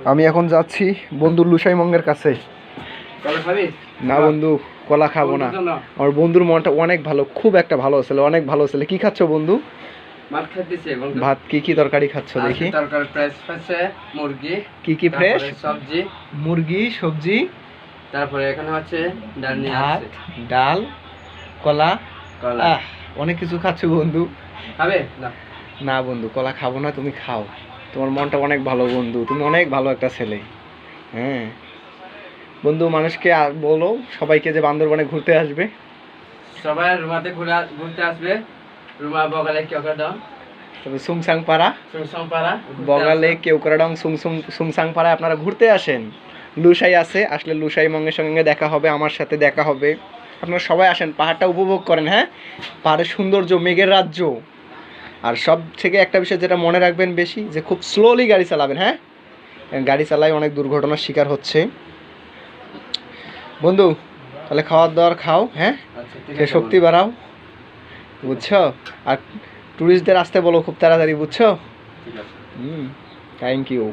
আমি এখন যাচ্ছি বন্ধু লুসাই মঙ্গের কাছে। না বন্ধু, কলা খাবো না। আমার বন্ধুর মনটা অনেক ভালো, খুব একটা ভালো ছিল, অনেক ভালো ছিল। কি খাচ্ছ বন্ধু? ভাত খাইতেছে বন্ধু। ভাত কি কি তরকারি খাচ্ছ দেখি? তরকারি ফ্রেশ আছে, মুরগি। কি কি ফ্রেশ? সবজি, মুরগি, সবজি, তারপরে এখানে হচ্ছে ডাল নিয়ে ভাত, আসছে। ডাল, কলা। কলা। অনেক কিছু খাচ্ছ বন্ধু। খাবে না? না বন্ধু, কলা খাবো না, তুমি খাও। তোমার মনটা অনেক ভালো বন্ধু, তুমি অনেক ভালো একটা ছেলে। হ্যাঁ বন্ধু, মানুষকে বলো সবাইকে যে বান্দরবনে ঘুরতে আসবে। সবাই রুমাতে ঘুরতে আসবে। রুমা বগালে কেওক্রাডং, তবে সুংসাং পাড়া, বগালে কেওক্রাডং, সুংসাং পাড়ায় আপনারা ঘুরতে আসেন। লুসাই আছে, আসলে লুসাই মঙ্গের সঙ্গে দেখা হবে, আমার সাথে দেখা হবে। আপনারা সবাই আসেন, পাহাড়টা উপভোগ করেন। হ্যাঁ, পাহাড়ের সৌন্দর্য, মেঘের রাজ্য। আর সব থেকে একটা বিষয় যেটা মনে রাখবেন বেশি, যে খুব স্লোলি গাড়ি চালাবেন। হ্যাঁ, গাড়ি চালাই অনেক দুর্ঘটনার শিকার হচ্ছে বন্ধু। তাহলে খাওয়ার দাওয়ার খাও, হ্যাঁ, শক্তি বাড়াও, বুঝছো? আর ট্যুরিস্টদের আসতে বলো খুব তাড়াতাড়ি, বুঝছো? Thank you.